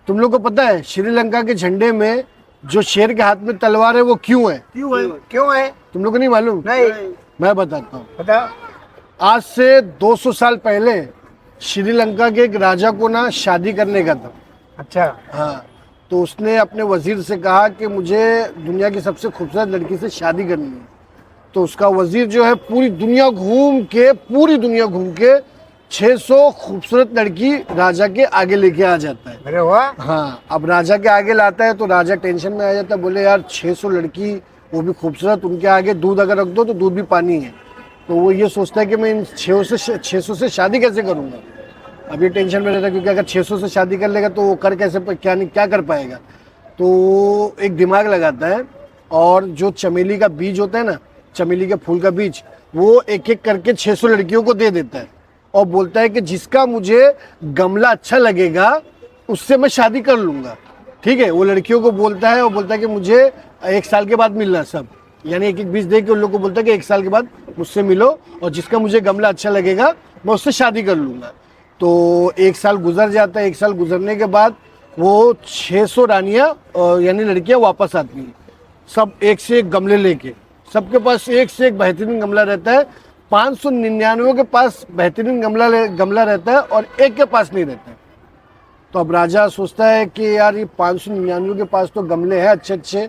तुम लोग को पता है श्रीलंका के झंडे में जो शेर के हाथ में तलवार है वो क्यों है? क्यों है? तुम लोग को नहीं मालूम? नहीं मैं बताता हूँ। पता। आज से 200 साल पहले श्रीलंका के एक राजा को ना शादी करने का था। अच्छा। हाँ, तो उसने अपने वजीर से कहा कि मुझे दुनिया की सबसे खूबसूरत लड़की से शादी करनी है। तो उसका वजीर जो है पूरी दुनिया घूम के 600 खूबसूरत लड़की राजा के आगे लेके आ जाता है। अरे वाह। हाँ, अब राजा के आगे लाता है तो राजा टेंशन में आ जाता है, बोले यार 600 लड़की वो भी खूबसूरत, उनके आगे दूध अगर रख दो तो दूध भी पानी है। तो वो ये सोचता है कि मैं इन 600 से शादी कैसे करूँगा। अब ये टेंशन में रहता है क्योंकि अगर 600 से शादी कर लेगा तो वो कर कैसे क्या कर पाएगा। तो एक दिमाग लगाता है और जो चमेली का बीज होता है ना, चमेली के फूल का बीज, वो एक एक करके 600 लड़कियों को दे देता है और बोलता है कि जिसका मुझे गमला अच्छा लगेगा उससे मैं शादी कर लूँगा। ठीक है, वो लड़कियों को बोलता है और बोलता है कि मुझे 1 साल के बाद मिलना सब, यानी एक एक बीज दे के उन लोग को बोलता है कि 1 साल के बाद मुझसे मिलो और जिसका मुझे गमला अच्छा लगेगा मैं उससे शादी कर लूँगा। तो 1 साल गुजर जाता है। 1 साल गुजरने के बाद वो 600 रानियाँ यानी लड़कियाँ वापस आती हैं, सब एक से एक गमले लेके। सबके पास एक से एक बेहतरीन गमला रहता है। 599 के पास बेहतरीन गमला रहता है और एक के पास नहीं रहता है। तो अब राजा सोचता है कि यार ये 599 के पास तो गमले हैं अच्छे अच्छे,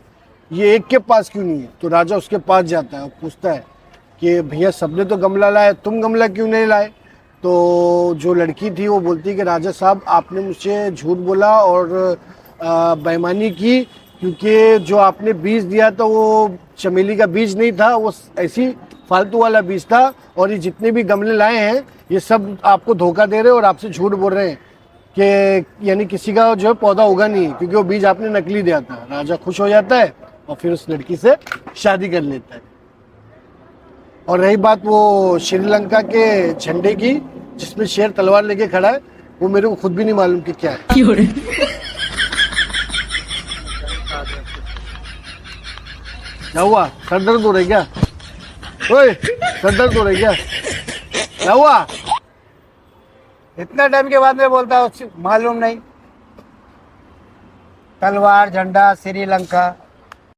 ये एक के पास क्यों नहीं है। तो राजा उसके पास जाता है और पूछता है कि भैया सबने तो गमला लाया, तुम गमला क्यों नहीं लाए। तो जो लड़की थी वो बोलती है कि राजा साहब आपने मुझसे झूठ बोला और बेईमानी की, क्योंकि जो आपने बीज दिया था वो चमेली का बीज नहीं था, वो ऐसी फालतू वाला बीज था और ये जितने भी गमले लाए हैं ये सब आपको धोखा दे रहे हैं और आपसे झूठ बोल रहे हैं कि यानी किसी का जो है पौधा होगा नहीं, क्योंकि वो बीज आपने नकली दिया था। राजा खुश हो जाता है और फिर उस लड़की से शादी कर लेता है। और रही बात वो श्रीलंका के झंडे की जिसमें शेर तलवार लेके खड़ा है, वो मेरे को खुद भी नहीं मालूम कि क्या है। क्या हुआ, सर दर्द हो रहा है क्या? ओए, सर दर्द हो रहा है क्या? क्या हुआ? इतना टाइम के बाद में बोलता हूँ मालूम नहीं। तलवार झंडा श्रीलंका